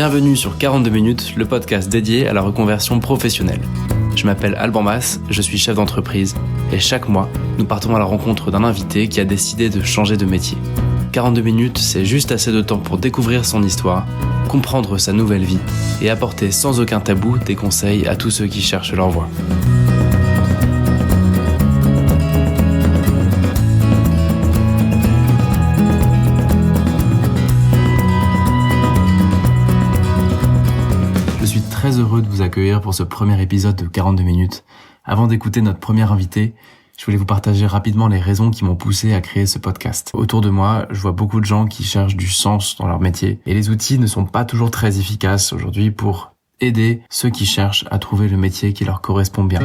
Bienvenue sur 42 minutes, le podcast dédié à la reconversion professionnelle. Je m'appelle Alban Mas, je suis chef d'entreprise et chaque mois, nous partons à la rencontre d'un invité qui a décidé de changer de métier. 42 minutes, c'est juste assez de temps pour découvrir son histoire, comprendre sa nouvelle vie et apporter sans aucun tabou des conseils à tous ceux qui cherchent leur voie. Je suis très heureux de vous accueillir pour ce premier épisode de 42 minutes. Avant d'écouter notre premier invité, je voulais vous partager rapidement les raisons qui m'ont poussé à créer ce podcast. Autour de moi, je vois beaucoup de gens qui cherchent du sens dans leur métier et les outils ne sont pas toujours très efficaces aujourd'hui pour aider ceux qui cherchent à trouver le métier qui leur correspond bien.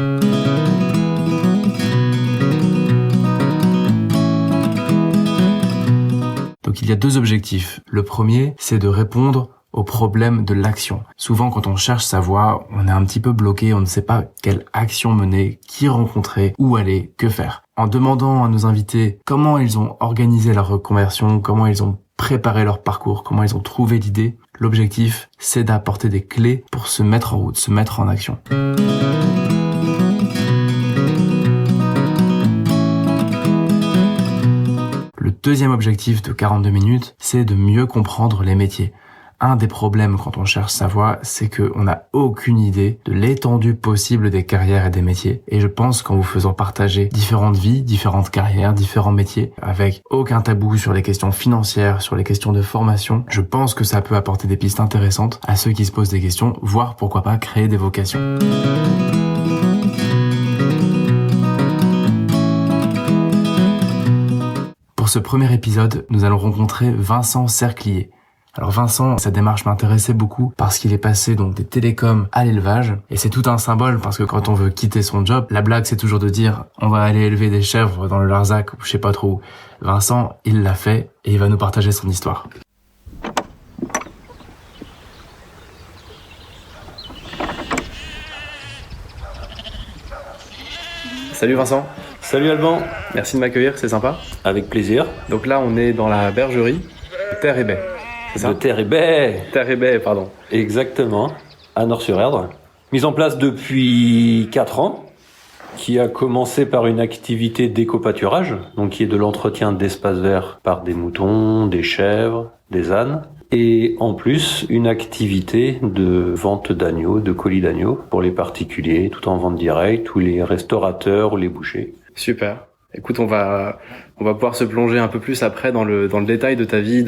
Donc il y a deux objectifs. Le premier, c'est de répondre au problème de l'action. Souvent, quand on cherche sa voie, on est un petit peu bloqué, on ne sait pas quelle action mener, qui rencontrer, où aller, que faire. En demandant à nos invités comment ils ont organisé leur reconversion, comment ils ont préparé leur parcours, comment ils ont trouvé l'idée, l'objectif, c'est d'apporter des clés pour se mettre en route, se mettre en action. Le deuxième objectif de 42 minutes, c'est de mieux comprendre les métiers. Un des problèmes quand on cherche sa voie, c'est qu'on n'a aucune idée de l'étendue possible des carrières et des métiers. Et je pense qu'en vous faisant partager différentes vies, différentes carrières, différents métiers, avec aucun tabou sur les questions financières, sur les questions de formation, je pense que ça peut apporter des pistes intéressantes à ceux qui se posent des questions, voire pourquoi pas créer des vocations. Pour ce premier épisode, nous allons rencontrer Vincent Cerclier. Alors Vincent, sa démarche m'intéressait beaucoup parce qu'il est passé donc des télécoms à l'élevage et c'est tout un symbole parce que quand on veut quitter son job, la blague c'est toujours de dire on va aller élever des chèvres dans le Larzac ou je sais pas trop où. Vincent, il l'a fait et il va nous partager son histoire. Salut Vincent. Salut Alban. Merci de m'accueillir, c'est sympa. Avec plaisir. Donc là on est dans la bergerie Terre et Baie. C'est ça ? De Terre et Baie. Terre et Baie, pardon. Exactement, à Nord-sur-Erdre. Mise en place depuis 4 ans, qui a commencé par une activité d'éco-pâturage, donc qui est de l'entretien d'espaces verts par des moutons, des chèvres, des ânes, et en plus une activité de vente d'agneaux, de colis d'agneaux pour les particuliers, tout en vente directe, ou les restaurateurs ou les bouchers. Super. Écoute, on va pouvoir se plonger un peu plus après dans le détail de ta vie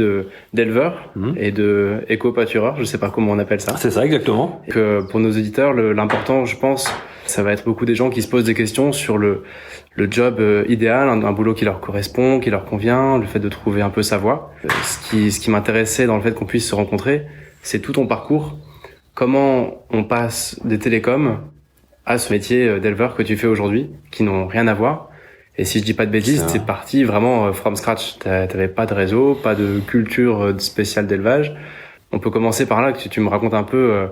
d'éleveur et de éco-pâtureur, je sais pas comment on appelle ça. C'est ça, exactement. Et que pour nos auditeurs, l'important, je pense, ça va être beaucoup des gens qui se posent des questions sur le job idéal, un boulot qui leur correspond, qui leur convient, le fait de trouver un peu sa voie. Ce qui m'intéressait dans le fait qu'on puisse se rencontrer, c'est tout ton parcours. Comment on passe des télécoms à ce métier d'éleveur que tu fais aujourd'hui, qui n'ont rien à voir. Et si je dis pas de bêtises, c'est parti vraiment from scratch. T'avais pas de réseau, pas de culture spéciale d'élevage. On peut commencer par là, que tu me racontes un peu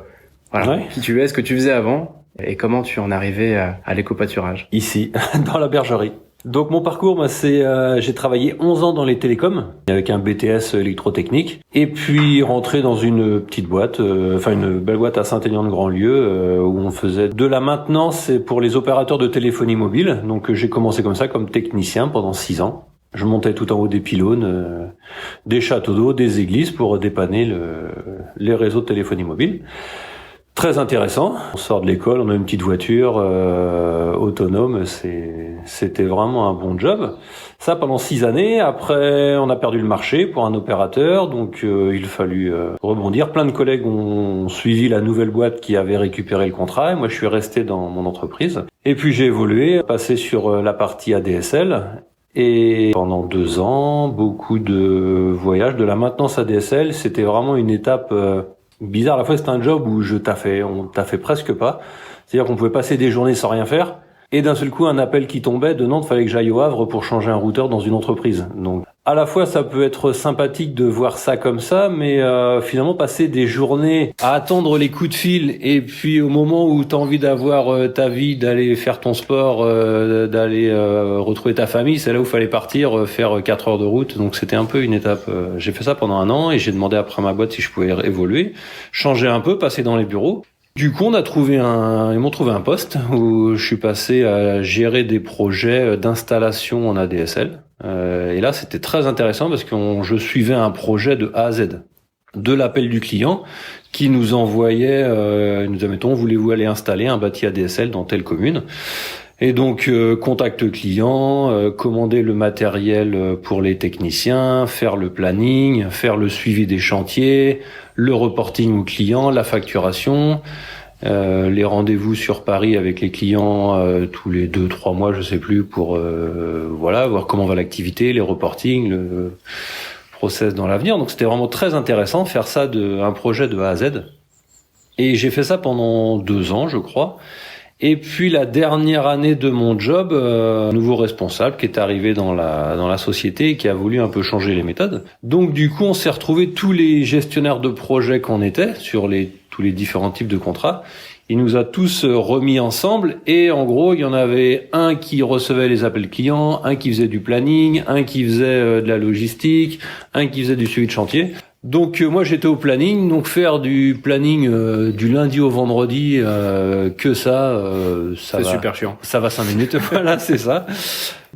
qui tu es, ce que tu faisais avant et comment tu en es arrivé à l'éco-pâturage. Ici, dans la bergerie. Donc mon parcours, j'ai travaillé 11 ans dans les télécoms avec un BTS électrotechnique et puis rentré dans une petite boîte, une belle boîte à Saint-Aignan-de-Grandlieu où on faisait de la maintenance pour les opérateurs de téléphonie mobile. Donc j'ai commencé comme ça comme technicien pendant 6 ans. Je montais tout en haut des pylônes, des châteaux d'eau, des églises pour dépanner les réseaux de téléphonie mobile. Très intéressant. On sort de l'école, on a une petite voiture autonome, c'était vraiment un bon job. Ça pendant 6 années. Après, on a perdu le marché pour un opérateur, donc il fallut rebondir. Plein de collègues ont suivi la nouvelle boîte qui avait récupéré le contrat. Et moi, je suis resté dans mon entreprise. Et puis j'ai évolué, passé sur la partie ADSL. Et pendant 2 ans, beaucoup de voyages, de la maintenance ADSL. C'était vraiment une étape bizarre. À la fois, c'était un job où on taffait presque pas. C'est-à-dire qu'on pouvait passer des journées sans rien faire. Et d'un seul coup, un appel qui tombait de Nantes, fallait que j'aille au Havre pour changer un routeur dans une entreprise. Donc, à la fois, ça peut être sympathique de voir ça comme ça, mais finalement, passer des journées à attendre les coups de fil, et puis au moment où tu as envie d'avoir ta vie, d'aller faire ton sport, d'aller retrouver ta famille, c'est là où il fallait partir, faire 4 heures de route. Donc, c'était un peu une étape. J'ai fait ça pendant 1 an, et j'ai demandé après à ma boîte si je pouvais évoluer, changer un peu, passer dans les bureaux. Du coup, ils m'ont trouvé un poste où je suis passé à gérer des projets d'installation en ADSL. Et là, c'était très intéressant parce que je suivais un projet de A à Z. De l'appel du client qui nous envoyait, nous disait, mettons, voulez-vous aller installer un bâti ADSL dans telle commune? Et donc, contact client, commander le matériel pour les techniciens, faire le planning, faire le suivi des chantiers, le reporting au client, la facturation, les rendez-vous sur Paris avec les clients tous les 2-3 mois, je sais plus, pour voir comment va l'activité, les reportings, le process dans l'avenir. Donc, c'était vraiment très intéressant, faire ça un projet de A à Z. Et j'ai fait ça pendant 2 ans, je crois. Et puis la dernière année de mon job, nouveau responsable qui est arrivé dans la société et qui a voulu un peu changer les méthodes. Donc du coup, on s'est retrouvés tous les gestionnaires de projets qu'on était sur tous les différents types de contrats. Il nous a tous remis ensemble et en gros, il y en avait un qui recevait les appels clients, un qui faisait du planning, un qui faisait de la logistique, un qui faisait du suivi de chantier. Donc moi j'étais au planning, donc faire du planning du lundi au vendredi, que ça c'est super chiant. Ça va 5 minutes, voilà, c'est ça.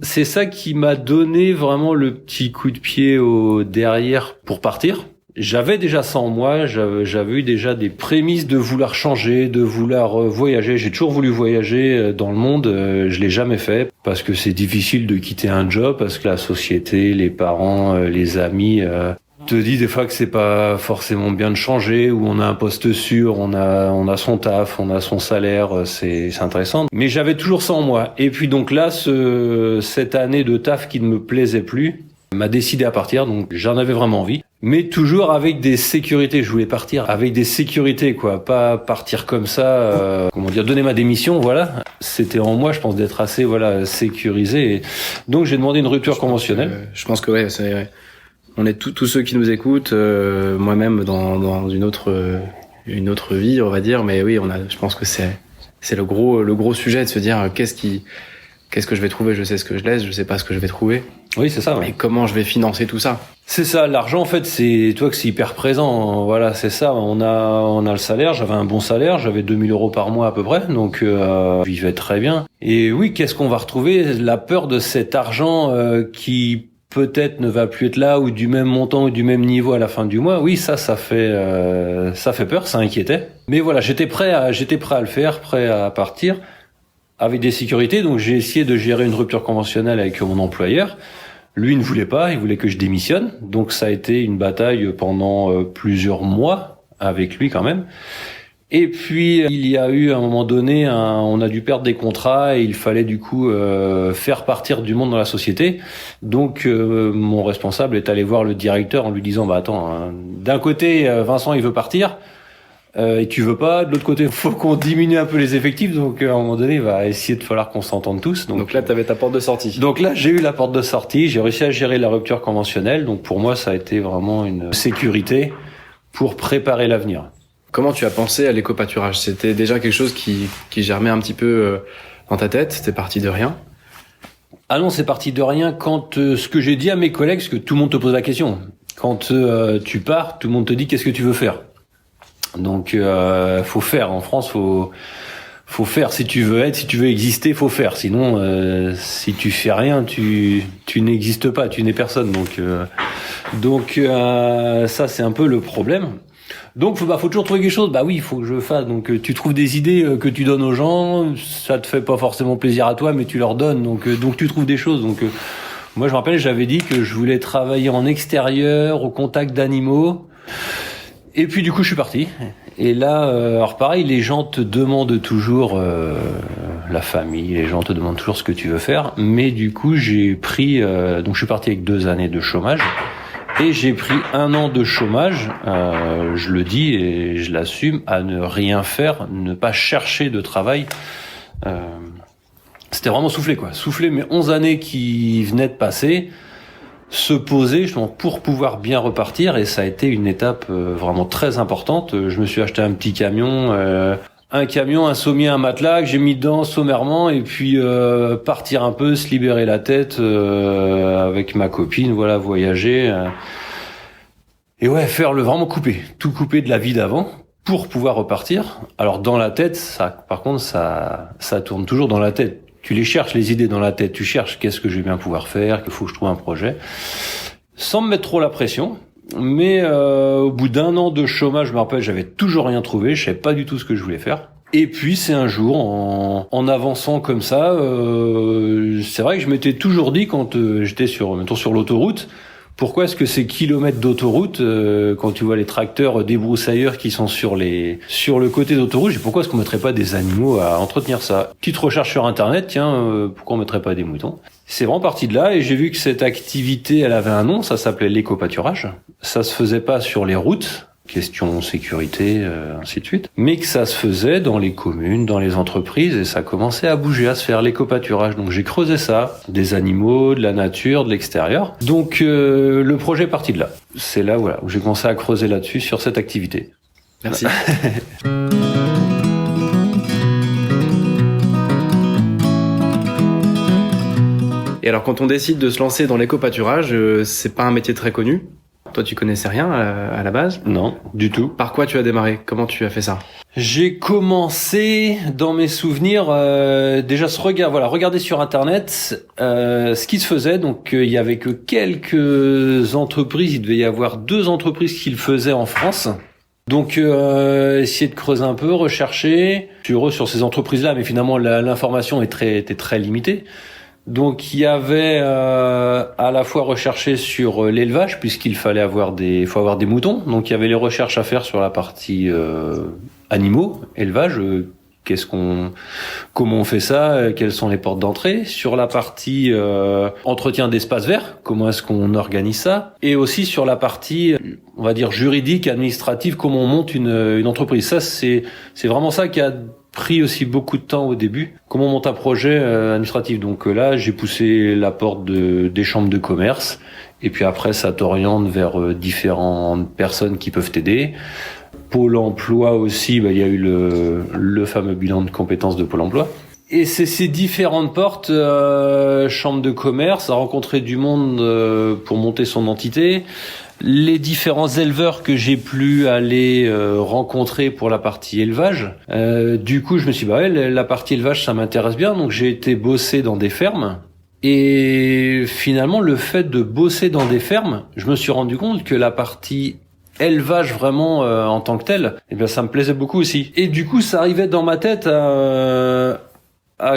C'est ça qui m'a donné vraiment le petit coup de pied au derrière pour partir. J'avais déjà ça en moi, j'avais eu déjà des prémices de vouloir changer, de vouloir voyager. J'ai toujours voulu voyager dans le monde, je l'ai jamais fait parce que c'est difficile de quitter un job, parce que la société, les parents, les amis te dit des fois que c'est pas forcément bien de changer, où on a un poste sûr, on a son taf, on a son salaire, c'est intéressant. Mais j'avais toujours ça en moi. Et puis donc là, cette année de taf qui ne me plaisait plus m'a décidé à partir, donc j'en avais vraiment envie. Mais toujours avec des sécurités. Je voulais partir avec des sécurités, quoi. Pas partir comme ça, donner ma démission, voilà. C'était en moi, je pense, d'être assez, sécurisé. Et donc j'ai demandé une rupture conventionnelle. Je pense que ouais, c'est vrai. On est tous ceux qui nous écoutent, moi-même dans une autre vie, on va dire. Mais oui, je pense que c'est le gros sujet de se dire qu'est-ce que je vais trouver, je sais ce que je laisse, je sais pas ce que je vais trouver. Oui, c'est ça. Ouais. Et comment je vais financer tout ça. C'est ça, l'argent en fait, c'est hyper présent. Voilà, c'est ça. On a le salaire. J'avais un bon salaire, j'avais 2 000 € par mois à peu près, donc je vivais très bien. Et oui, qu'est-ce qu'on va retrouver? La peur de cet argent qui peut-être ne va plus être là, ou du même montant ou du même niveau à la fin du mois. Oui, ça fait peur, ça inquiétait. Mais voilà, j'étais prêt à le faire, prêt à partir avec des sécurités. Donc j'ai essayé de gérer une rupture conventionnelle avec mon employeur. Lui ne voulait pas, il voulait que je démissionne. Donc ça a été une bataille pendant plusieurs mois avec lui quand même. Et puis il y a eu à un moment donné, on a dû perdre des contrats et il fallait du coup faire partir du monde dans la société. Donc mon responsable est allé voir le directeur en lui disant attends, d'un côté Vincent il veut partir et tu veux pas, de l'autre côté faut qu'on diminue un peu les effectifs, donc à un moment donné il va essayer de falloir qu'on s'entende tous. Donc là t'avais ta porte de sortie. Donc là j'ai eu la porte de sortie, j'ai réussi à gérer la rupture conventionnelle. Donc pour moi ça a été vraiment une sécurité pour préparer l'avenir. Comment tu as pensé à l'éco-pâturage? C'était déjà quelque chose qui germait un petit peu dans ta tête? C'était parti de rien? Ah non, c'est parti de rien quand ce que j'ai dit à mes collègues, parce que tout le monde te pose la question. Quand tu pars, tout le monde te dit qu'est-ce que tu veux faire. Donc faut faire. En France, faut faire. Si tu veux exister, faut faire. Sinon, si tu fais rien, tu n'existes pas, tu n'es personne. Donc ça c'est un peu le problème. Donc faut toujours trouver quelque chose. Oui, il faut que je fasse. Donc tu trouves des idées que tu donnes aux gens, ça te fait pas forcément plaisir à toi, mais tu leur donnes. Donc tu trouves des choses. Donc moi je me rappelle, j'avais dit que je voulais travailler en extérieur, au contact d'animaux. Et puis du coup je suis parti. Et là, alors pareil, les gens te demandent toujours, la famille, les gens te demandent toujours ce que tu veux faire. Mais du coup j'ai pris, donc je suis parti avec 2 années de chômage. Et j'ai pris 1 an de chômage, je le dis et je l'assume, à ne rien faire, ne pas chercher de travail. C'était vraiment souffler, mais 11 années qui venaient de passer, se poser justement pour pouvoir bien repartir, et ça a été une étape vraiment très importante. Je me suis acheté un petit camion, un sommier, un matelas que j'ai mis dedans sommairement, et puis partir un peu, se libérer la tête avec ma copine, voilà, voyager et ouais, vraiment tout couper de la vie d'avant pour pouvoir repartir. Alors dans la tête, ça, par contre, ça tourne toujours dans la tête. Tu les cherches, les idées dans la tête. Tu cherches qu'est-ce que je vais bien pouvoir faire, qu'il faut que je trouve un projet, sans me mettre trop la pression. Mais au bout d'un an de chômage, je me rappelle, j'avais toujours rien trouvé. Je savais pas du tout ce que je voulais faire. Et puis c'est un jour, en avançant comme ça, c'est vrai que je m'étais toujours dit quand j'étais sur l'autoroute. Pourquoi est-ce que ces kilomètres d'autoroute, quand tu vois les tracteurs débroussailleurs qui sont sur le côté d'autoroute, pourquoi est-ce qu'on mettrait pas des animaux à entretenir ça? Petite recherche sur internet, tiens, pourquoi on mettrait pas des moutons? C'est vraiment parti de là, et j'ai vu que cette activité, elle avait un nom, ça s'appelait l'éco-pâturage. Ça se faisait pas sur les routes, question sécurité, ainsi de suite, mais que ça se faisait dans les communes, dans les entreprises, et ça commençait à bouger, à se faire l'éco-pâturage. Donc j'ai creusé ça, des animaux, de la nature, de l'extérieur. Donc le projet est parti de là. C'est là, voilà, où j'ai commencé à creuser là-dessus, sur cette activité. Merci. Et alors, quand on décide de se lancer dans l'éco-pâturage, c'est pas un métier très connu. Toi, tu connaissais rien à la base? Non, du tout. Par quoi tu as démarré? Comment tu as fait ça? J'ai commencé, dans mes souvenirs, déjà regarder sur internet ce qui se faisait. Donc il y avait que quelques entreprises, il devait y avoir 2 entreprises qui le faisaient en France. Donc essayer de creuser un peu, rechercher sur ces entreprises-là, mais finalement l'information était très limitée. Donc il y avait à la fois recherché sur l'élevage, puisqu'il fallait avoir des moutons. Donc il y avait les recherches à faire sur la partie animaux, élevage, comment on fait ça, quelles sont les portes d'entrée, sur la partie entretien d'espaces verts, comment est-ce qu'on organise ça, et aussi sur la partie, on va dire, juridique, administrative, comment on monte une entreprise. Ça, c'est vraiment ça qui a pris aussi beaucoup de temps au début. Comment on monte un projet administratif. Donc là, j'ai poussé la porte des chambres de commerce, et puis après, ça t'oriente vers différentes personnes qui peuvent t'aider. Pôle emploi aussi, il y a eu le fameux bilan de compétences de Pôle emploi. Et c'est ces différentes portes, chambre de commerce, à rencontrer du monde pour monter son entité. Les différents éleveurs que j'ai pu aller rencontrer pour la partie élevage. Du coup, je me suis dit, la partie élevage, ça m'intéresse bien. Donc, j'ai été bosser dans des fermes. Et finalement, le fait de bosser dans des fermes, je me suis rendu compte que la partie élevage vraiment en tant que tel, ça me plaisait beaucoup aussi. Et du coup, ça arrivait dans ma tête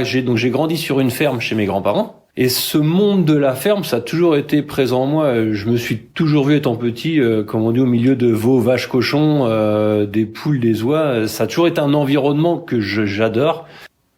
j'ai grandi sur une ferme chez mes grands-parents. Et ce monde de la ferme, ça a toujours été présent en moi. Je me suis toujours vu étant petit, comme on dit, au milieu de veaux, vaches, cochons, des poules, des oies. Ça a toujours été un environnement que j'adore,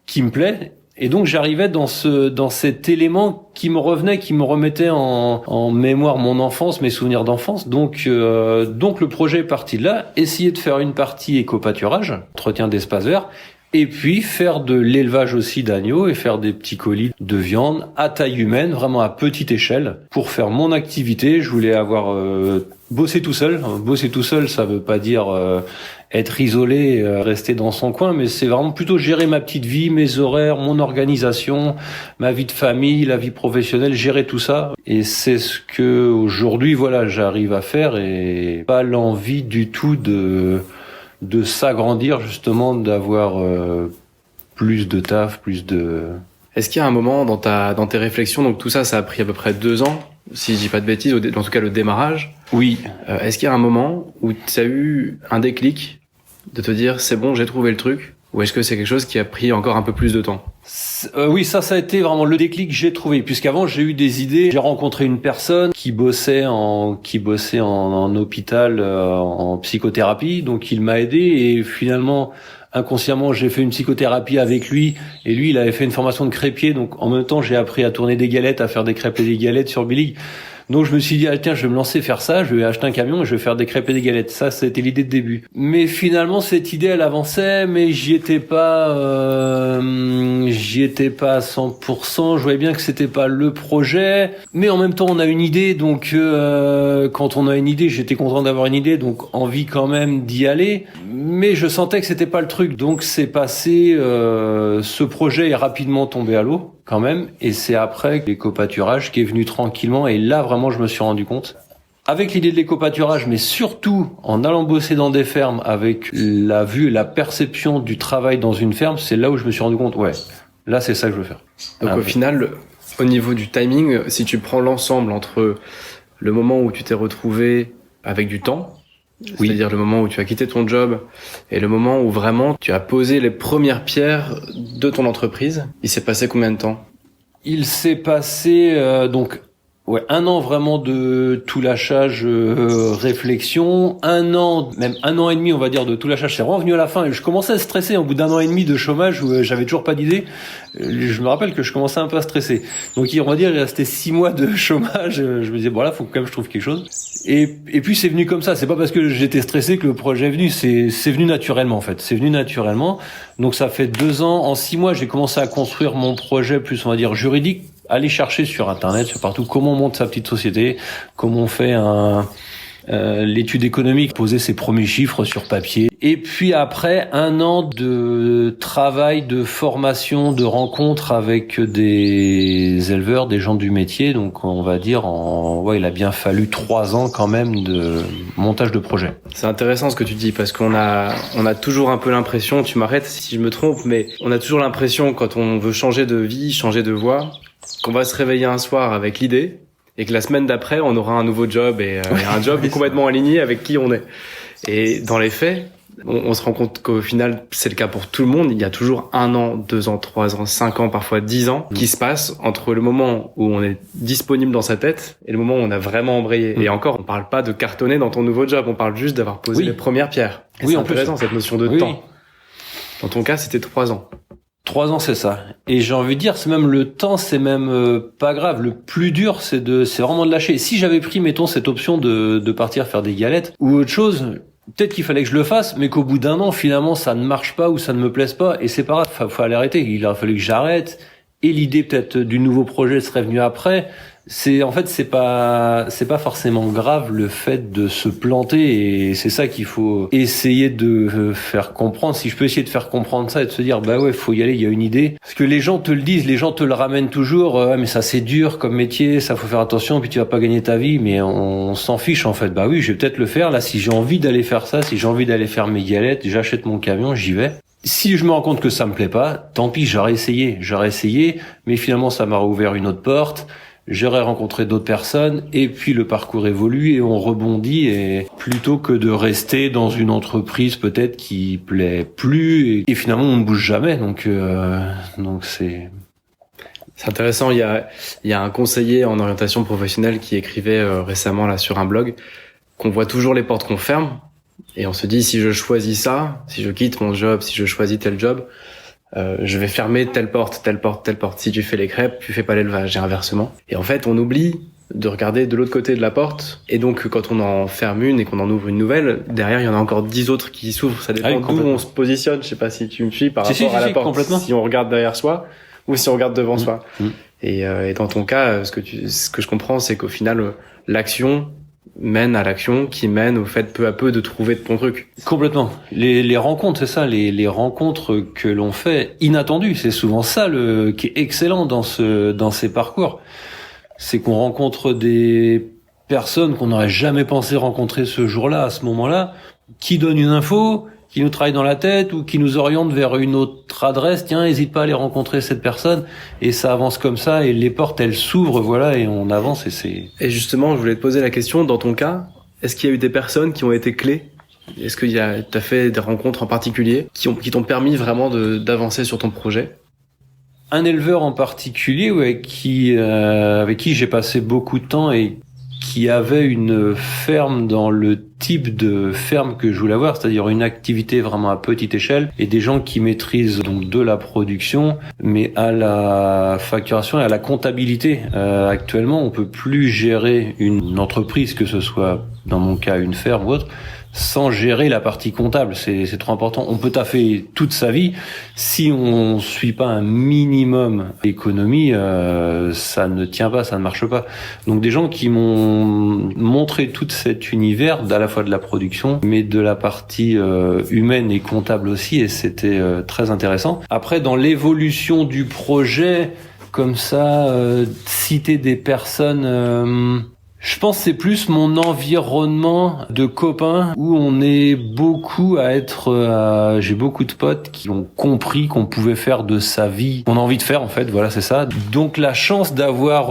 qui me plaît. Et donc j'arrivais dans cet élément qui me remettait en mémoire mon enfance, mes souvenirs d'enfance. Donc le projet est parti de là. Essayer de faire une partie éco-pâturage, entretien d'espaces verts. Et puis faire de l'élevage aussi d'agneaux et faire des petits colis de viande à taille humaine, vraiment à petite échelle. Pour faire mon activité, je voulais avoir bossé tout seul. Bosser tout seul, ça veut pas dire être isolé, rester dans son coin, mais c'est vraiment plutôt gérer ma petite vie, mes horaires, mon organisation, ma vie de famille, la vie professionnelle, gérer tout ça. Et c'est ce que aujourd'hui, j'arrive à faire, et pas l'envie du tout de s'agrandir, justement, d'avoir plus de taf, plus de... Est-ce qu'il y a un moment dans tes réflexions, donc tout ça a pris à peu près 2 ans, si je dis pas de bêtises, en tout cas le démarrage. Oui. Est-ce qu'il y a un moment où tu as eu un déclic de te dire c'est bon, j'ai trouvé le truc, ou est-ce que c'est quelque chose qui a pris encore un peu plus de temps? Oui, ça a été vraiment le déclic que j'ai trouvé, puisqu'avant j'ai eu des idées. J'ai rencontré une personne qui bossait en hôpital, en psychothérapie, donc il m'a aidé, et finalement, inconsciemment, j'ai fait une psychothérapie avec lui, et lui, il avait fait une formation de crêpier, donc en même temps, j'ai appris à tourner des galettes, à faire des crêpes et des galettes sur Billy. Donc je me suis dit, ah tiens, je vais me lancer faire ça, je vais acheter un camion et je vais faire des crêpes et des galettes. Ça, c'était l'idée de début. Mais finalement, cette idée, elle avançait, mais j'y étais pas à 100%. Je voyais bien que c'était pas le projet. Mais en même temps, on a une idée, donc quand on a une idée, j'étais content d'avoir une idée, donc envie quand même d'y aller. Mais je sentais que c'était pas le truc, donc c'est passé. Ce projet est rapidement tombé à l'eau quand même, et c'est après l'éco-pâturage qui est venu tranquillement, et là vraiment je me suis rendu compte, avec l'idée de l'éco-pâturage, mais surtout en allant bosser dans des fermes, avec la vue et la perception du travail dans une ferme, c'est là où je me suis rendu compte, ouais, là c'est ça que je veux faire. Donc au final, au niveau du timing, si tu prends l'ensemble entre le moment où tu t'es retrouvé avec du temps, oui, c'est-à-dire le moment où tu as quitté ton job et le moment où vraiment tu as posé les premières pierres de ton entreprise, il s'est passé combien de temps? Il s'est passé un an vraiment de tout lâchage, réflexion, un an, même un an et demi on va dire de tout lâchage. C'est revenu à la fin et je commençais à stresser au bout d'un an et demi de chômage où j'avais toujours pas d'idée. Je me rappelle que je commençais un peu à stresser. Donc on va dire il restait 6 mois de chômage. Je me disais bon là faut quand même que je trouve quelque chose. Et puis c'est venu comme ça. C'est pas parce que j'étais stressé que le projet est venu. C'est venu naturellement en fait. C'est venu naturellement. Donc ça fait 2 ans. En 6 mois j'ai commencé à construire mon projet plus on va dire juridique. Aller chercher sur internet, sur partout, comment on monte sa petite société, comment on fait l'étude économique, poser ses premiers chiffres sur papier. Et puis après, 1 an de travail, de formation, de rencontres avec des éleveurs, des gens du métier. Donc on va dire, il a bien fallu 3 ans quand même de montage de projet. C'est intéressant ce que tu dis parce qu'on a toujours un peu l'impression, tu m'arrêtes si je me trompe, mais on a toujours l'impression quand on veut changer de vie, changer de voie, qu'on va se réveiller un soir avec l'idée et que la semaine d'après, on aura un nouveau job et un job complètement aligné avec qui on est. Et dans les faits, on se rend compte qu'au final, c'est le cas pour tout le monde. Il y a toujours 1 an, 2 ans, 3 ans, 5 ans, parfois 10 ans qui se passent entre le moment où on est disponible dans sa tête et le moment où on a vraiment embrayé. Et encore, on parle pas de cartonner dans ton nouveau job, on parle juste d'avoir posé les premières pierres. Et c'est intéressant cette notion de temps. Dans ton cas, c'était 3 ans. 3 ans, c'est ça. Et j'ai envie de dire, c'est même le temps, c'est même pas grave. Le plus dur, c'est vraiment de lâcher. Si j'avais pris, mettons, cette option de partir faire des galettes ou autre chose, peut-être qu'il fallait que je le fasse, mais qu'au bout d'1 an, finalement, ça ne marche pas ou ça ne me plaise pas. Et c'est pas grave, fallait arrêter. Il a fallu que j'arrête. Et l'idée peut-être du nouveau projet serait venue après. C'est pas forcément grave le fait de se planter, et c'est ça qu'il faut essayer de faire comprendre. Si je peux essayer de faire comprendre ça et de se dire bah ouais, faut y aller, il y a une idée, parce que les gens te le disent, les gens te le ramènent toujours, mais ça c'est dur comme métier, ça faut faire attention, puis tu vas pas gagner ta vie, mais on s'en fiche en fait. Bah oui, je vais peut-être le faire là, si j'ai envie d'aller faire ça, si j'ai envie d'aller faire mes galettes, j'achète mon camion, j'y vais. Si je me rends compte que ça me plaît pas, tant pis, j'aurais essayé, mais finalement ça m'a ouvert une autre porte. J'aurais rencontré d'autres personnes et puis le parcours évolue et on rebondit, et plutôt que de rester dans une entreprise peut-être qui plaît plus et finalement on ne bouge jamais, donc c'est intéressant. Il y a un conseiller en orientation professionnelle qui écrivait récemment là sur un blog qu'on voit toujours les portes qu'on ferme et on se dit si je choisis ça, si je quitte mon job, si je choisis tel job, je vais fermer telle porte. Si tu fais les crêpes, tu fais pas l'élevage et inversement. Et en fait, on oublie de regarder de l'autre côté de la porte. Et donc, quand on en ferme une et qu'on en ouvre une nouvelle, derrière, il y en a encore 10 autres qui s'ouvrent. Ça dépend d'où on se positionne. Je sais pas si tu me suis par rapport à la porte. Si on regarde derrière soi ou si on regarde devant soi. Et dans ton cas, ce que je comprends, c'est qu'au final, l'action mène à l'action qui mène au fait peu à peu de trouver ton truc. Complètement. Les rencontres, c'est ça, les rencontres que l'on fait inattendues, c'est souvent ça qui est excellent dans ces parcours. C'est qu'on rencontre des personnes qu'on n'aurait jamais pensé rencontrer ce jour-là, à ce moment-là, qui donnent une info, qui nous travaillent dans la tête ou qui nous orientent vers une autre adresse. Tiens, n'hésite pas à aller rencontrer cette personne, et ça avance comme ça et les portes elles s'ouvrent, voilà, et on avance. Et justement, je voulais te poser la question, dans ton cas, est-ce qu'il y a eu des personnes qui ont été clés? Est-ce que t'as fait des rencontres en particulier qui t'ont permis vraiment d'avancer sur ton projet? Un éleveur en particulier avec qui j'ai passé beaucoup de temps et qui avaient une ferme dans le type de ferme que je voulais avoir, c'est-à-dire une activité vraiment à petite échelle, et des gens qui maîtrisent donc de la production, mais à la facturation et à la comptabilité. Actuellement, on peut plus gérer une entreprise, que ce soit dans mon cas une ferme ou autre, sans gérer la partie comptable. C'est trop important. On peut taffer toute sa vie. Si on suit pas un minimum d'économie, ça ne tient pas, ça ne marche pas. Donc des gens qui m'ont montré tout cet univers, à la fois de la production, mais de la partie humaine et comptable aussi, et c'était très intéressant. Après, dans l'évolution du projet, comme ça, citer des personnes... je pense que c'est plus mon environnement de copains où on est beaucoup à être... j'ai beaucoup de potes qui ont compris qu'on pouvait faire de sa vie qu'on a envie de faire, en fait, voilà, c'est ça. Donc la chance d'avoir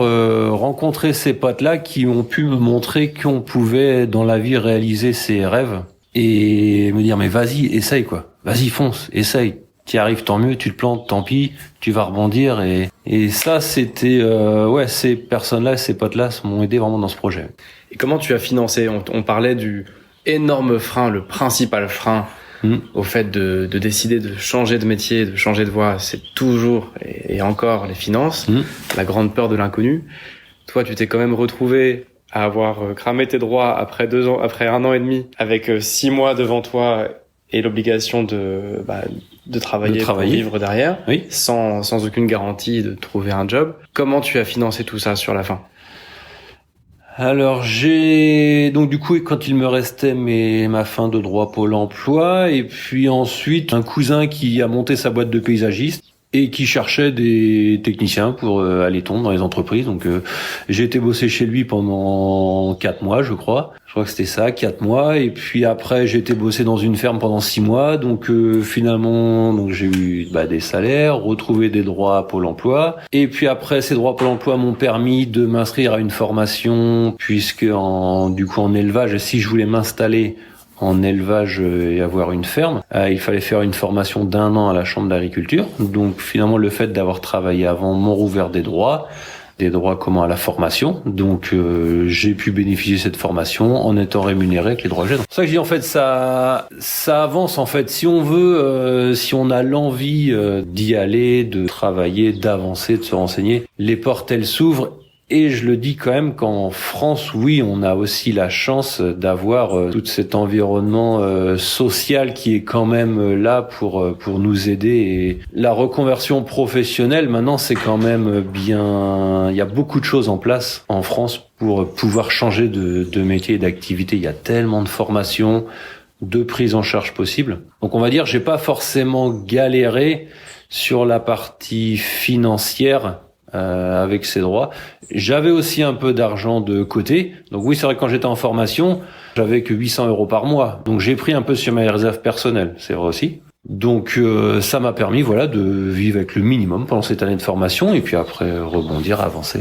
rencontré ces potes-là qui ont pu me montrer qu'on pouvait dans la vie réaliser ses rêves et me dire mais vas-y, essaye quoi, vas-y fonce, essaye. T'y arrives, tant mieux, tu te plantes, tant pis, tu vas rebondir et ça c'était ces personnes-là, ces potes-là m'ont aidé vraiment dans ce projet. Et comment tu as financé? On parlait du énorme frein, le principal frein au fait de décider de changer de métier, de changer de voie, c'est toujours et encore les finances, la grande peur de l'inconnu. Toi, tu t'es quand même retrouvé à avoir cramé tes droits après 2 ans, après 1 an et demi, avec 6 mois devant toi et l'obligation de travailler pour vivre derrière, oui. sans aucune garantie de trouver un job. Comment tu as financé tout ça sur la fin? Alors donc du coup quand il me restait ma fin de droit Pôle emploi, et puis ensuite un cousin qui a monté sa boîte de paysagiste et qui cherchait des techniciens pour aller tondre dans les entreprises. Donc j'ai été bosser chez lui pendant 4 mois, je crois. Je crois que c'était ça, 4 mois. Et puis après, j'ai été bosser dans une ferme pendant 6 mois. Donc finalement, donc j'ai eu des salaires, retrouvé des droits à Pôle emploi. Et puis après, ces droits à Pôle emploi m'ont permis de m'inscrire à une formation, puisque en élevage, si je voulais m'installer en élevage et avoir une ferme, il fallait faire une formation d'1 an à la Chambre d'agriculture. Donc finalement, le fait d'avoir travaillé avant m'ont rouvert des droits comment à la formation. Donc j'ai pu bénéficier de cette formation en étant rémunéré avec les droits que j'ai. C'est pour ça que je dis en fait ça avance en fait. Si on veut, si on a l'envie d'y aller, de travailler, d'avancer, de se renseigner, les portes elles s'ouvrent. Et je le dis quand même qu'en France, oui, on a aussi la chance d'avoir tout cet environnement social qui est quand même là pour nous aider. Et la reconversion professionnelle, maintenant, c'est quand même bien... Il y a beaucoup de choses en place en France pour pouvoir changer de métier et d'activité. Il y a tellement de formations, de prise en charge possible. Donc on va dire, j'ai pas forcément galéré sur la partie financière avec ces droits. J'avais aussi un peu d'argent de côté. Donc oui, c'est vrai que quand j'étais en formation, j'avais que 800 € par mois. Donc j'ai pris un peu sur mes réserves personnelles, c'est vrai aussi. Donc ça m'a permis de vivre avec le minimum pendant cette année de formation et puis après rebondir, avancer.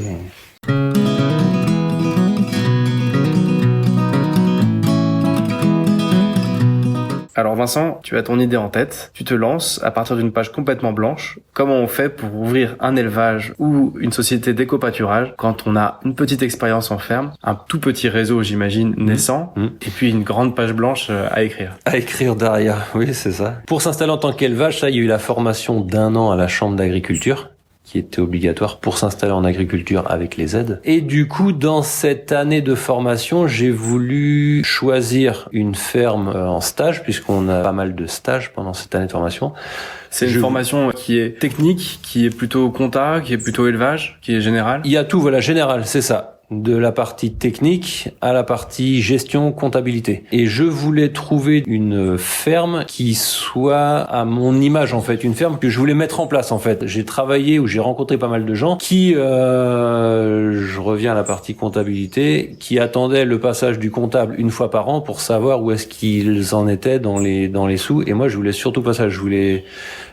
Alors Vincent, tu as ton idée en tête, tu te lances à partir d'une page complètement blanche. Comment on fait pour ouvrir un élevage ou une société d'éco-pâturage quand on a une petite expérience en ferme, un tout petit réseau, j'imagine, naissant, et puis une grande page blanche à écrire? À écrire derrière, oui, c'est ça. Pour s'installer en tant qu'élevage, il y a eu la formation d'1 an à la Chambre d'agriculture, qui était obligatoire pour s'installer en agriculture avec les aides. Et du coup, dans cette année de formation, j'ai voulu choisir une ferme en stage, puisqu'on a pas mal de stages pendant cette année de formation. C'est une formation qui est technique, qui est plutôt compta, qui est plutôt élevage, qui est générale? Il y a tout, général, c'est ça. De la partie technique à la partie gestion, comptabilité. Et je voulais trouver une ferme qui soit à mon image, en fait. Une ferme que je voulais mettre en place, en fait. J'ai travaillé ou j'ai rencontré pas mal de gens qui, je reviens à la partie comptabilité, qui attendaient le passage du comptable 1 fois par an pour savoir où est-ce qu'ils en étaient dans les sous. Et moi, je voulais surtout pas ça. Je voulais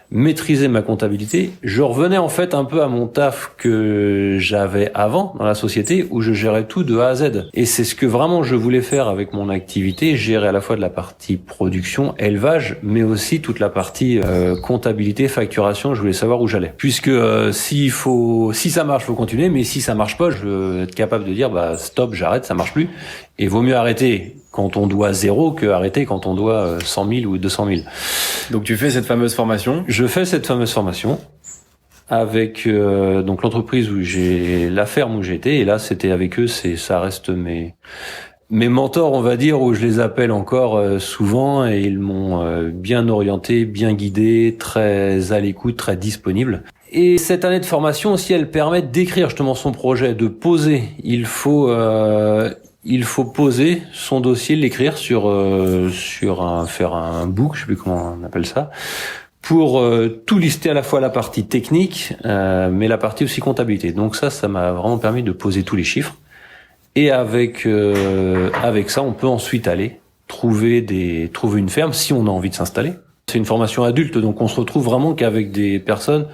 maîtriser ma comptabilité, je revenais en fait un peu à mon taf que j'avais avant dans la société où je gérais tout de A à Z. Et c'est ce que vraiment je voulais faire avec mon activité, gérer à la fois de la partie production, élevage, mais aussi toute la partie comptabilité, facturation. Je voulais savoir où j'allais. Puisque si ça marche, faut continuer, mais si ça marche pas, je veux être capable de dire stop, j'arrête, ça marche plus. Et vaut mieux arrêter quand on doit 0 que arrêter quand on doit 100 000 ou 200 000. Donc tu fais cette fameuse formation. Je fais cette fameuse formation avec donc l'entreprise où la ferme où j'étais, et là c'était avec eux, ça reste mes mentors, on va dire, où je les appelle encore souvent, et ils m'ont bien orienté, bien guidé, très à l'écoute, très disponible. Et cette année de formation aussi, elle permet d'écrire justement son projet, de poser. Il faut poser son dossier, l'écrire faire un book, je sais plus comment on appelle ça, pour tout lister, à la fois la partie technique, mais la partie aussi comptabilité. Donc ça m'a vraiment permis de poser tous les chiffres. Et avec ça, on peut ensuite aller trouver une ferme si on a envie de s'installer. C'est une formation adulte, donc on se retrouve vraiment qu'avec des personnes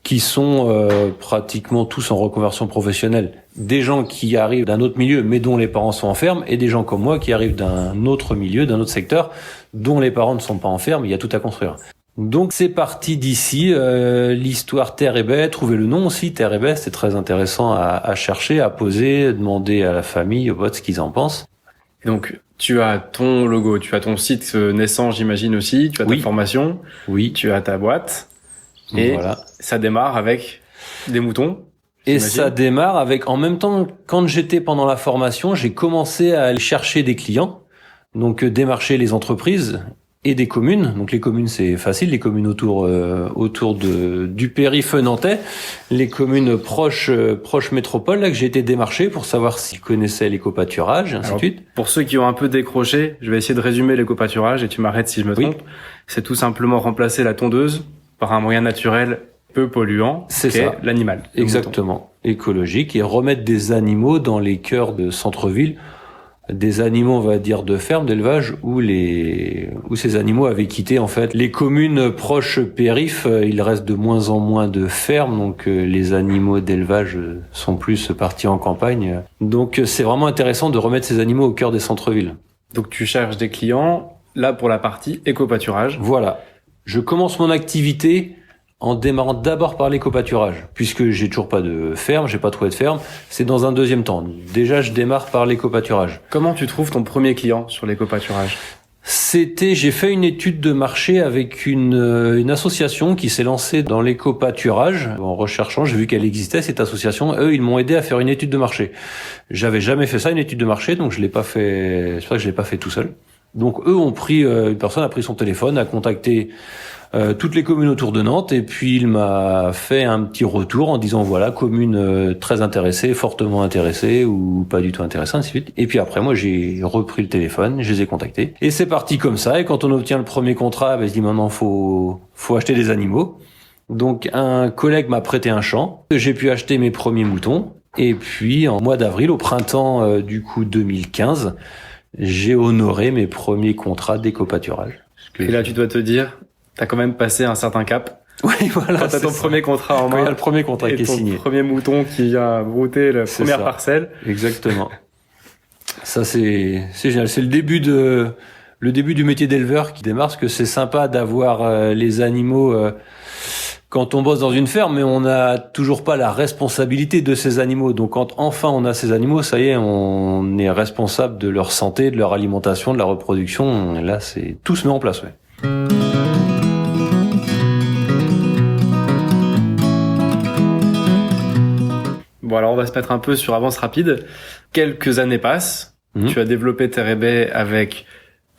qui sont pratiquement tous en reconversion professionnelle. Des gens qui arrivent d'un autre milieu, mais dont les parents sont en ferme, et des gens comme moi qui arrivent d'un autre milieu, d'un autre secteur, dont les parents ne sont pas en ferme. Il y a tout à construire. Donc c'est parti d'ici, l'histoire Terre et Baie, trouver le nom aussi, Terre et Baie, c'est très intéressant à chercher, à poser, demander à la famille, aux potes ce qu'ils en pensent. Et donc tu as ton logo, tu as ton site naissant, j'imagine aussi, tu as ta formation, tu as ta boîte, et voilà. Ça démarre avec des moutons. Et ça démarre avec, en même temps, quand j'étais pendant la formation, j'ai commencé à aller chercher des clients, donc démarcher les entreprises et des communes. Donc les communes, c'est facile, les communes autour du périph' nantais, les communes proches métropole, là que j'ai été démarché pour savoir s'ils connaissaient l'éco-pâturage, et ainsi de suite. Pour ceux qui ont un peu décroché, je vais essayer de résumer l'éco-pâturage et tu m'arrêtes si je me trompe. Oui. C'est tout simplement remplacer la tondeuse par un moyen naturel peu polluant, c'est ça, l'animal. Exactement, écologique, et remettre des animaux dans les cœurs de centre-ville, des animaux, on va dire, de ferme, d'élevage, où ces animaux avaient quitté, en fait, les communes proches périph', il reste de moins en moins de fermes, donc les animaux d'élevage sont plus partis en campagne. Donc c'est vraiment intéressant de remettre ces animaux au cœur des centres-villes. Donc tu cherches des clients, là pour la partie éco-pâturage. Voilà. Je commence mon activité en démarrant d'abord par l'éco-pâturage, puisque j'ai toujours pas de ferme, j'ai pas trouvé de ferme, c'est dans un deuxième temps. Déjà, je démarre par l'éco-pâturage. Comment tu trouves ton premier client sur l'éco-pâturage ? J'ai fait une étude de marché avec une association qui s'est lancée dans l'éco-pâturage. En recherchant, j'ai vu qu'elle existait, cette association. Eux, ils m'ont aidé à faire une étude de marché. J'avais jamais fait ça, une étude de marché, donc je l'ai pas fait, c'est vrai que je l'ai pas fait tout seul. Donc eux une personne a pris son téléphone, a contacté toutes les communes autour de Nantes, et puis il m'a fait un petit retour en disant voilà, commune très intéressée, fortement intéressée ou pas du tout intéressée, ainsi de suite. Et puis après, moi j'ai repris le téléphone, je les ai contactés, et c'est parti comme ça. Et quand on obtient le premier contrat, je dis maintenant faut acheter des animaux. Donc un collègue m'a prêté un champ, j'ai pu acheter mes premiers moutons, et puis en mois d'avril, au printemps 2015, j'ai honoré mes premiers contrats d'éco-pâturage. Et là, tu dois te dire, t'as quand même passé un certain cap. Oui, voilà. Quand t'as ton premier contrat en main. Quand il y a le premier contrat qui est signé. Et ton premier mouton qui vient brouter la première parcelle. Exactement. Ça, c'est génial. C'est le début du métier d'éleveur qui démarre, parce que c'est sympa d'avoir les animaux quand on bosse dans une ferme, mais on n'a toujours pas la responsabilité de ces animaux. Donc quand enfin on a ces animaux, ça y est, on est responsable de leur santé, de leur alimentation, de la reproduction. Et là, tout se met en place, ouais. Bon, alors on va se mettre un peu sur avance rapide. Quelques années passent. Tu as développé Terre et Baie avec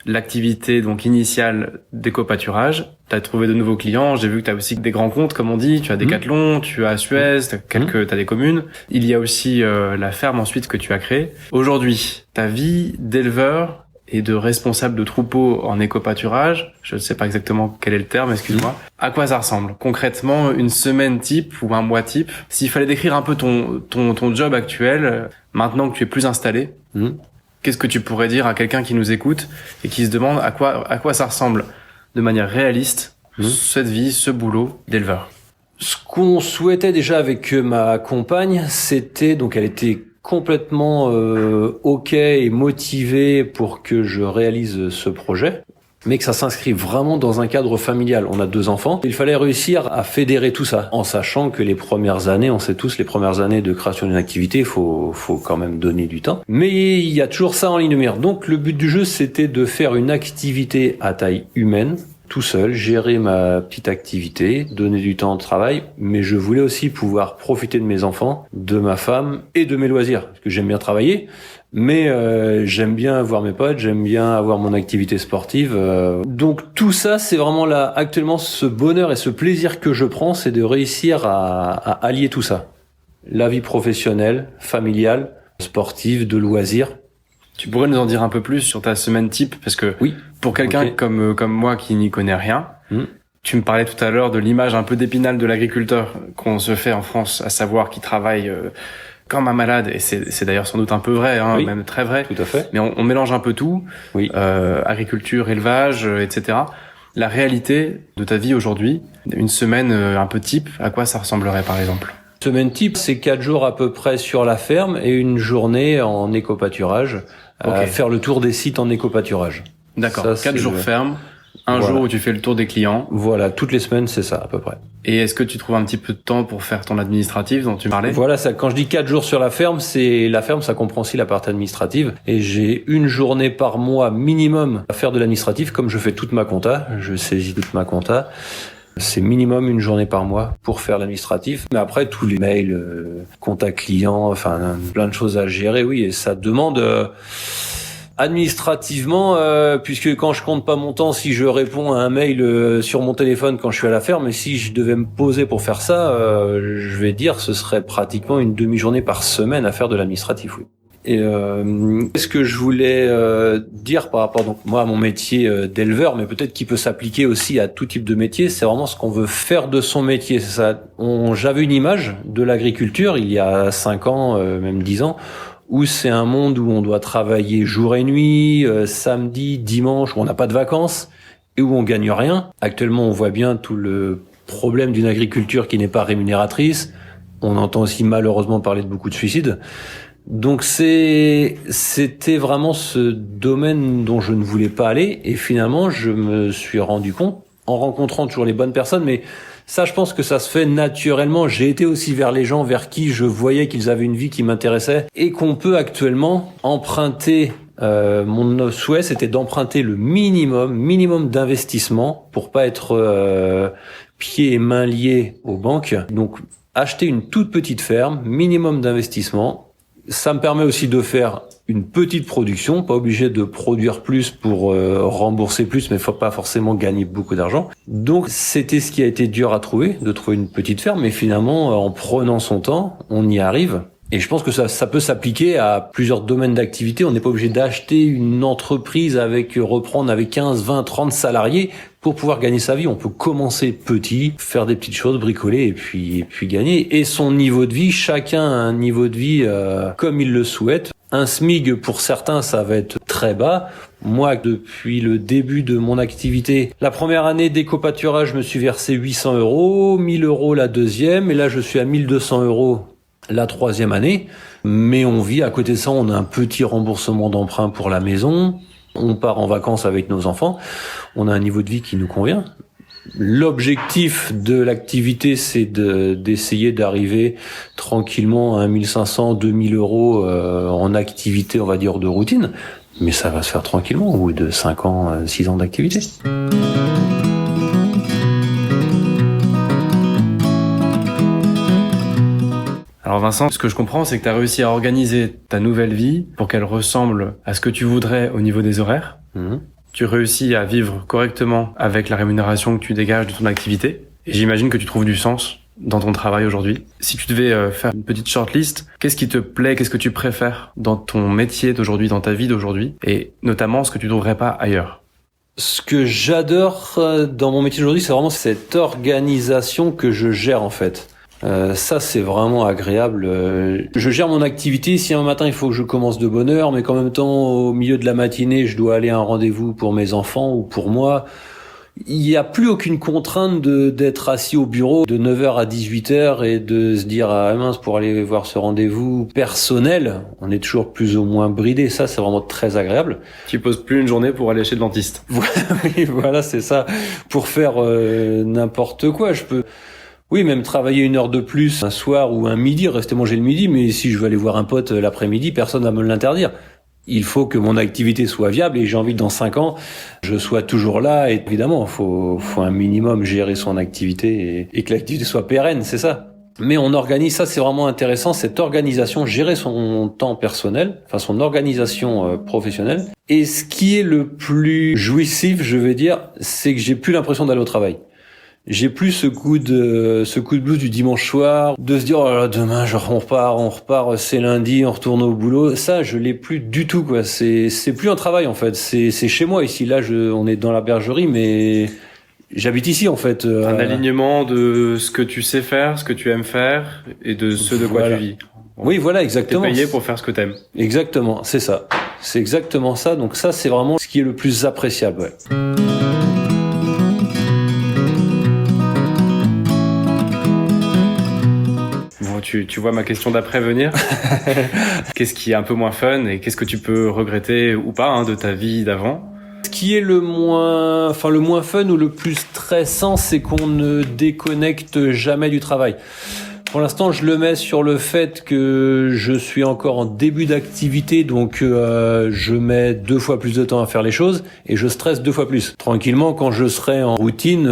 l'activité donc initiale d'éco-pâturage. Tu as trouvé de nouveaux clients. J'ai vu que tu as aussi des grands comptes, comme on dit. Tu as Decathlon, tu as Suez, t'as des communes. Il y a aussi la ferme ensuite que tu as créée. Aujourd'hui, ta vie d'éleveur et de responsable de troupeau en éco-pâturage, je ne sais pas exactement quel est le terme, excuse-moi. À quoi ça ressemble concrètement, une semaine type ou un mois type? S'il fallait décrire un peu ton job actuel, maintenant que tu es plus installé, qu'est-ce que tu pourrais dire à quelqu'un qui nous écoute et qui se demande à quoi ça ressemble de manière réaliste cette vie, ce boulot d'éleveur? Ce qu'on souhaitait déjà avec ma compagne, c'était, donc elle était complètement OK et motivée pour que je réalise ce projet, mais que ça s'inscrive vraiment dans un cadre familial. On a 2 enfants. Il fallait réussir à fédérer tout ça, en sachant que les premières années, on sait tous, les premières années de création d'une activité, faut quand même donner du temps. Mais il y a toujours ça en ligne de mire. Donc le but du jeu, c'était de faire une activité à taille humaine, tout seul, gérer ma petite activité, donner du temps de travail, mais je voulais aussi pouvoir profiter de mes enfants, de ma femme et de mes loisirs, parce que j'aime bien travailler, mais j'aime bien voir mes potes, j'aime bien avoir mon activité sportive. Donc tout ça, c'est vraiment là, actuellement, ce bonheur et ce plaisir que je prends, c'est de réussir à allier tout ça. La vie professionnelle, familiale, sportive, de loisirs. Tu pourrais nous en dire un peu plus sur ta semaine type, parce que oui. Pour quelqu'un comme moi qui n'y connaît rien, tu me parlais tout à l'heure de l'image un peu d'Épinal de l'agriculteur qu'on se fait en France, à savoir qu'il travaille comme un malade, et c'est d'ailleurs sans doute un peu vrai, hein, même très vrai. Tout à fait. Mais on mélange un peu tout, agriculture, élevage, etc. La réalité de ta vie aujourd'hui, une semaine un peu type, à quoi ça ressemblerait par exemple? Semaine type, c'est 4 jours à peu près sur la ferme et une journée en éco-pâturage, faire le tour des sites en éco-pâturage. D'accord, 4 jours ferme, un jour où tu fais le tour des clients. Voilà, toutes les semaines, c'est ça à peu près. Et est-ce que tu trouves un petit peu de temps pour faire ton administratif dont tu parlais? Voilà, ça. Quand je dis 4 jours sur la ferme, ça comprend aussi la partie administrative. Et j'ai une journée par mois minimum à faire de l'administratif, comme je fais toute ma compta. Je saisis toute ma compta. C'est minimum une journée par mois pour faire l'administratif. Mais après, tous les mails, contact client, enfin, plein de choses à gérer, oui. Et ça demande... administrativement, puisque quand je compte pas mon temps, si je réponds à un mail sur mon téléphone quand je suis à la ferme, et si je devais me poser pour faire ça, je vais dire ce serait pratiquement une demi-journée par semaine à faire de l'administratif, oui. Et ce que je voulais dire par rapport donc moi à mon métier d'éleveur, mais peut-être qu'il peut s'appliquer aussi à tout type de métier, c'est vraiment ce qu'on veut faire de son métier. C'est ça. J'avais une image de l'agriculture il y a 5 ans, même 10 ans, où c'est un monde où on doit travailler jour et nuit, samedi, dimanche, où on n'a pas de vacances et où on gagne rien. Actuellement, on voit bien tout le problème d'une agriculture qui n'est pas rémunératrice. On entend aussi malheureusement parler de beaucoup de suicides. Donc c'était vraiment ce domaine dont je ne voulais pas aller. Et finalement, je me suis rendu compte, en rencontrant toujours les bonnes personnes, mais ça, je pense que ça se fait naturellement. J'ai été aussi vers les gens vers qui je voyais qu'ils avaient une vie qui m'intéressait et qu'on peut actuellement emprunter. Mon souhait, c'était d'emprunter le minimum d'investissement pour pas être pieds et mains liés aux banques. Donc, acheter une toute petite ferme, minimum d'investissement. Ça me permet aussi de faire une petite production, pas obligé de produire plus pour rembourser plus, mais faut pas forcément gagner beaucoup d'argent. Donc c'était ce qui a été dur à trouver, de trouver une petite ferme, mais finalement en prenant son temps, on y arrive. Et je pense que ça peut s'appliquer à plusieurs domaines d'activité. On n'est pas obligé d'acheter une entreprise reprendre avec 15, 20, 30 salariés pour pouvoir gagner sa vie. On peut commencer petit, faire des petites choses, bricoler et puis gagner. Et son niveau de vie, chacun a un niveau de vie comme il le souhaite. Un SMIC pour certains, ça va être très bas. Moi, depuis le début de mon activité, la première année d'éco-pâturage, je me suis versé 800 €, 1000 € la deuxième, et là je suis à 1200 € la troisième année. Mais on vit, à côté de ça, on a un petit remboursement d'emprunt pour la maison, on part en vacances avec nos enfants, on a un niveau de vie qui nous convient. L'objectif de l'activité, c'est d'essayer d'arriver tranquillement à 1500, 2000 € en activité, on va dire, de routine. Mais ça va se faire tranquillement au bout de 5 ans, 6 ans d'activité. Alors Vincent, ce que je comprends, c'est que tu as réussi à organiser ta nouvelle vie pour qu'elle ressemble à ce que tu voudrais au niveau des horaires. Tu réussis à vivre correctement avec la rémunération que tu dégages de ton activité. Et j'imagine que tu trouves du sens dans ton travail aujourd'hui. Si tu devais faire une petite shortlist, qu'est-ce qui te plaît, qu'est-ce que tu préfères dans ton métier d'aujourd'hui, dans ta vie d'aujourd'hui, et notamment ce que tu ne trouverais pas ailleurs? Ce que j'adore dans mon métier d'aujourd'hui, c'est vraiment cette organisation que je gère en fait. Ça, c'est vraiment agréable. Je gère mon activité. Si un matin, il faut que je commence de bonne heure, mais qu'en même temps, au milieu de la matinée, je dois aller à un rendez-vous pour mes enfants ou pour moi, Il n'y a plus aucune contrainte d'être assis au bureau de 9h à 18h et de se dire ah mince pour aller voir ce rendez-vous personnel. On est toujours plus ou moins bridé. Ça, c'est vraiment très agréable. Tu poses plus une journée pour aller chez le dentiste. Oui, voilà, c'est ça. Pour faire n'importe quoi, je peux... Oui, même travailler 1 heure de plus un soir ou un midi, rester manger le midi, mais si je veux aller voir un pote l'après-midi, personne va me l'interdire. Il faut que mon activité soit viable et j'ai envie que dans 5 ans, je sois toujours là. Et évidemment, faut un minimum gérer son activité et que l'activité soit pérenne, c'est ça. Mais on organise, ça c'est vraiment intéressant, cette organisation, gérer son temps personnel, enfin son organisation professionnelle. Et ce qui est le plus jouissif, je vais dire, c'est que j'ai plus l'impression d'aller au travail. J'ai plus ce coup de blues du dimanche soir, de se dire oh là là, demain genre on repart, c'est lundi, on retourne au boulot. Ça, je l'ai plus du tout quoi. C'est plus un travail en fait. C'est chez moi ici. Là, on est dans la bergerie, mais j'habite ici en fait. Un alignement de ce que tu sais faire, ce que tu aimes faire, et de ce de quoi tu vis. Oui, voilà, exactement. T'es payé pour faire ce que t'aimes. Exactement, c'est ça. C'est exactement ça. Donc ça, c'est vraiment ce qui est le plus appréciable. Ouais. Tu vois ma question d'après venir. Qu'est-ce qui est un peu moins fun et qu'est-ce que tu peux regretter ou pas de ta vie d'avant? Ce qui est le moins fun ou le plus stressant, c'est qu'on ne déconnecte jamais du travail. Pour l'instant, je le mets sur le fait que je suis encore en début d'activité, donc je mets 2 fois plus de temps à faire les choses et je stresse 2 fois plus. Tranquillement, quand je serai en routine,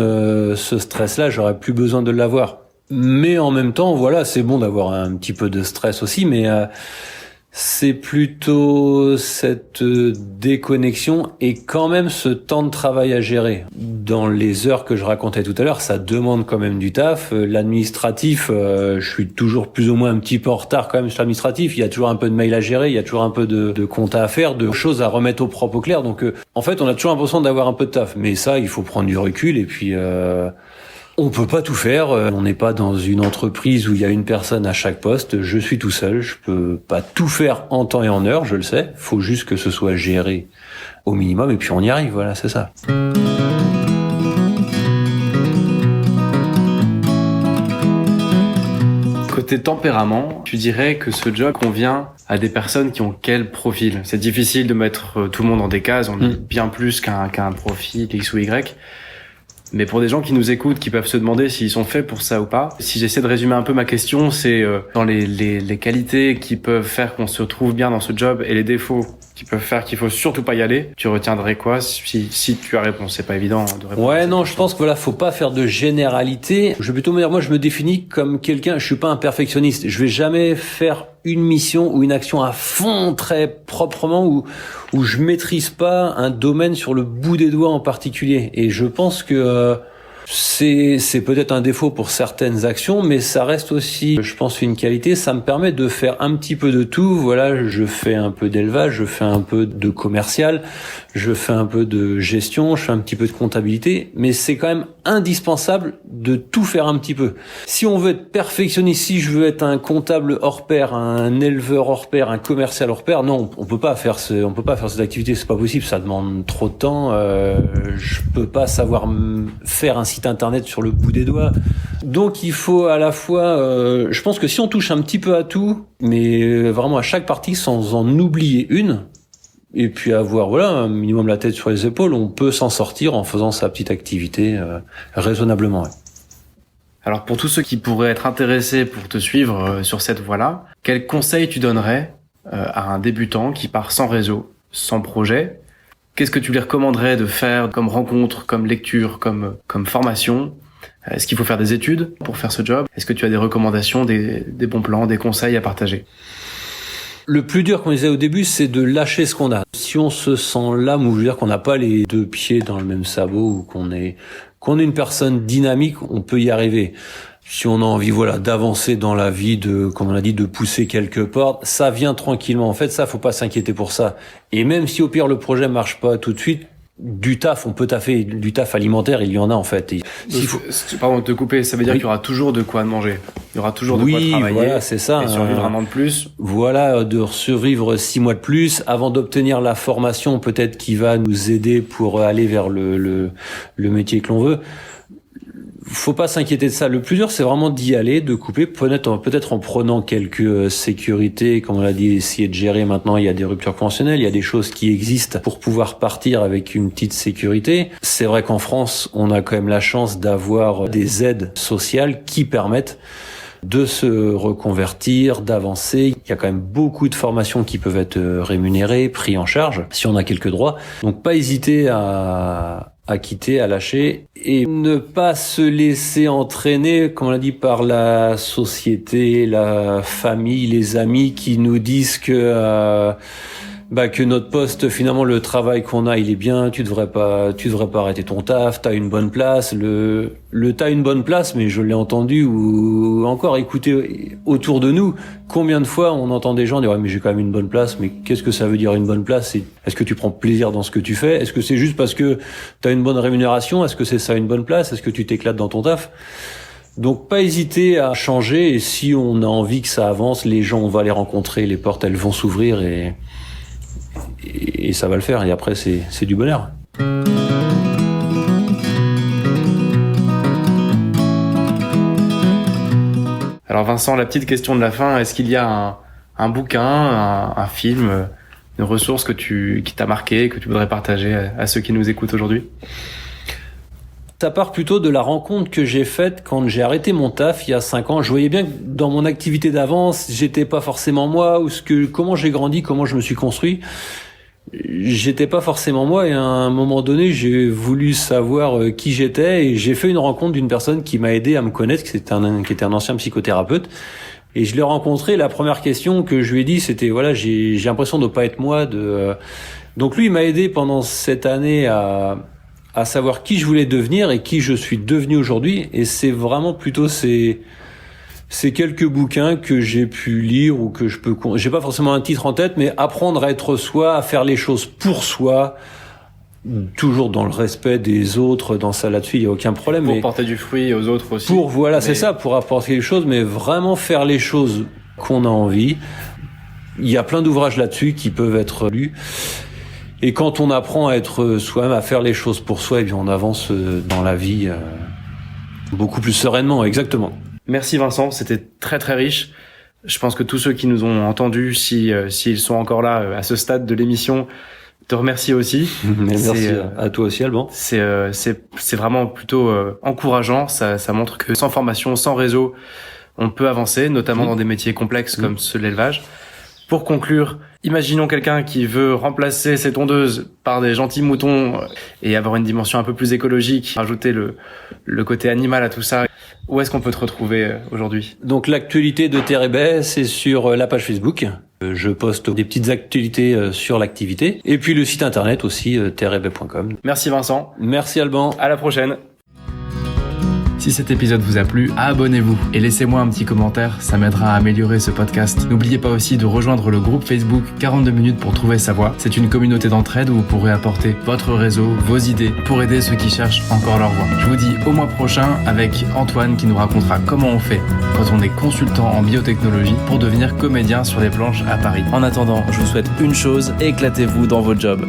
ce stress-là, j'aurai plus besoin de l'avoir. Mais en même temps, voilà, c'est bon d'avoir un petit peu de stress aussi, mais c'est plutôt cette déconnexion et quand même ce temps de travail à gérer. Dans les heures que je racontais tout à l'heure, ça demande quand même du taf. L'administratif, je suis toujours plus ou moins un petit peu en retard quand même sur l'administratif. Il y a toujours un peu de mail à gérer, il y a toujours un peu de compta à faire, de choses à remettre au propre au clair. Donc en fait, on a toujours l'impression d'avoir un peu de taf. Mais ça, il faut prendre du recul et puis... On peut pas tout faire, on n'est pas dans une entreprise où il y a une personne à chaque poste, je suis tout seul, je peux pas tout faire en temps et en heure, je le sais, faut juste que ce soit géré au minimum et puis on y arrive, voilà, c'est ça. Côté tempérament, tu dirais que ce job convient à des personnes qui ont quel profil? C'est difficile de mettre tout le monde dans des cases, on est bien plus qu'un profil X ou Y. Mais pour des gens qui nous écoutent, qui peuvent se demander s'ils sont faits pour ça ou pas, si j'essaie de résumer un peu ma question, c'est dans les qualités qui peuvent faire qu'on se trouve bien dans ce job et les défauts qui peuvent faire qu'il faut surtout pas y aller, tu retiendrais quoi si tu as réponse? C'est pas évident de répondre. Ouais, non, je pense que voilà, faut pas faire de généralité. Je vais plutôt me dire, moi, je me définis comme quelqu'un, je suis pas un perfectionniste. Je vais jamais faire une mission ou une action à fond, très proprement, où je maîtrise pas un domaine sur le bout des doigts en particulier. Et je pense que c'est peut-être un défaut pour certaines actions, mais ça reste aussi, je pense, une qualité. Ça me permet de faire un petit peu de tout. Voilà, je fais un peu d'élevage, je fais un peu de commercial, je fais un peu de gestion, je fais un petit peu de comptabilité, mais c'est quand même indispensable de tout faire un petit peu. Si on veut être perfectionniste, si je veux être un comptable hors pair, un éleveur hors pair, un commercial hors pair, non, on peut pas faire cette activité, c'est pas possible, ça demande trop de temps. Je peux pas savoir faire un site internet sur le bout des doigts. Donc il faut à la fois, je pense que si on touche un petit peu à tout, mais vraiment à chaque partie sans en oublier une, et puis avoir voilà un minimum la tête sur les épaules, on peut s'en sortir en faisant sa petite activité raisonnablement. Ouais. Alors pour tous ceux qui pourraient être intéressés pour te suivre sur cette voie-là, quels conseils tu donnerais à un débutant qui part sans réseau, sans projet? Qu'est-ce que tu lui recommanderais de faire comme rencontre, comme lecture, comme formation? Est-ce qu'il faut faire des études pour faire ce job? Est-ce que tu as des recommandations, des bons plans, des conseils à partager? Le plus dur, comme on disait au début, c'est de lâcher ce qu'on a. Si on se sent l'âme, ou je veux dire qu'on n'a pas les 2 pieds dans le même sabot, ou qu'on est une personne dynamique, on peut y arriver. Si on a envie, voilà, d'avancer dans la vie, comme on a dit, de pousser quelques portes, ça vient tranquillement. En fait, ça, faut pas s'inquiéter pour ça. Et même si au pire le projet marche pas tout de suite, du taf, on peut taffer, du taf alimentaire, il y en a en fait. Et pardon de te couper, ça veut dire qu'il y aura toujours de quoi manger. Il y aura toujours de quoi travailler. Voilà, c'est ça. Et survivre un an de plus. Voilà, de survivre 6 mois de plus avant d'obtenir la formation peut-être qui va nous aider pour aller vers le métier que l'on veut. Faut pas s'inquiéter de ça. Le plus dur, c'est vraiment d'y aller, de couper, peut-être en prenant quelques sécurités, comme on l'a dit, essayer de gérer. Maintenant, il y a des ruptures conventionnelles, il y a des choses qui existent pour pouvoir partir avec une petite sécurité. C'est vrai qu'en France, on a quand même la chance d'avoir des aides sociales qui permettent de se reconvertir, d'avancer. Il y a quand même beaucoup de formations qui peuvent être rémunérées, prises en charge, si on a quelques droits. Donc, pas hésiter à quitter, à lâcher et ne pas se laisser entraîner, comme on l'a dit, par la société, la famille, les amis qui nous disent que notre poste, finalement, le travail qu'on a, il est bien, tu devrais pas arrêter ton taf, t'as une bonne place, t'as une bonne place, mais je l'ai entendu ou encore écouté autour de nous. Combien de fois on entend des gens dire, ouais, mais j'ai quand même une bonne place, mais qu'est-ce que ça veut dire une bonne place? Est-ce que tu prends plaisir dans ce que tu fais? Est-ce que c'est juste parce que t'as une bonne rémunération? Est-ce que c'est ça une bonne place? Est-ce que tu t'éclates dans ton taf? Donc, pas hésiter à changer, et si on a envie que ça avance, les gens, on va les rencontrer, les portes, elles vont s'ouvrir et ça va le faire. Et après, c'est du bonheur. Alors Vincent, la petite question de la fin, est-ce qu'il y a un bouquin, un film, une ressource qui t'a marqué, que tu voudrais partager à ceux qui nous écoutent aujourd'hui? Ça part plutôt de la rencontre que j'ai faite quand j'ai arrêté mon taf il y a 5 ans. Je voyais bien que dans mon activité d'avance, j'étais pas forcément moi, comment j'ai grandi, comment je me suis construit. J'étais pas forcément moi, et à un moment donné, j'ai voulu savoir qui j'étais, et j'ai fait une rencontre d'une personne qui m'a aidé à me connaître, qui était un ancien psychothérapeute. Et je l'ai rencontré, la première question que je lui ai dit, c'était voilà, j'ai l'impression de pas être moi. Donc lui, il m'a aidé pendant cette année à savoir qui je voulais devenir et qui je suis devenu aujourd'hui. Et c'est vraiment plutôt ces quelques bouquins que j'ai pu lire ou que j'ai pas forcément un titre en tête, mais apprendre à être soi, à faire les choses pour soi, toujours dans le respect des autres, dans ça là-dessus, il y a aucun problème. Pour porter du fruit aux autres aussi. C'est ça, pour apporter quelque chose, mais vraiment faire les choses qu'on a envie. Il y a plein d'ouvrages là-dessus qui peuvent être lus. Et quand on apprend à être soi-même, à faire les choses pour soi, et bien on avance dans la vie beaucoup plus sereinement, exactement. Merci Vincent, c'était très très riche. Je pense que tous ceux qui nous ont entendus, s'ils sont encore là à ce stade de l'émission, te remercient aussi. Merci à toi aussi, Alban. C'est vraiment plutôt encourageant. Ça montre que sans formation, sans réseau, on peut avancer, notamment dans des métiers complexes comme ceux de l'élevage. Pour conclure, imaginons quelqu'un qui veut remplacer ses tondeuses par des gentils moutons et avoir une dimension un peu plus écologique, rajouter le côté animal à tout ça. Où est-ce qu'on peut te retrouver aujourd'hui? Donc l'actualité de Terre et Baies, c'est sur la page Facebook. Je poste des petites actualités sur l'activité. Et puis le site internet aussi, terreetbaies.com. Merci Vincent. Merci Alban. À la prochaine. Si cet épisode vous a plu, abonnez-vous et laissez-moi un petit commentaire, ça m'aidera à améliorer ce podcast. N'oubliez pas aussi de rejoindre le groupe Facebook 42 minutes pour trouver sa voie. C'est une communauté d'entraide où vous pourrez apporter votre réseau, vos idées pour aider ceux qui cherchent encore leur voie. Je vous dis au mois prochain avec Antoine qui nous racontera comment on fait quand on est consultant en biotechnologie pour devenir comédien sur les planches à Paris. En attendant, je vous souhaite une chose, éclatez-vous dans votre job.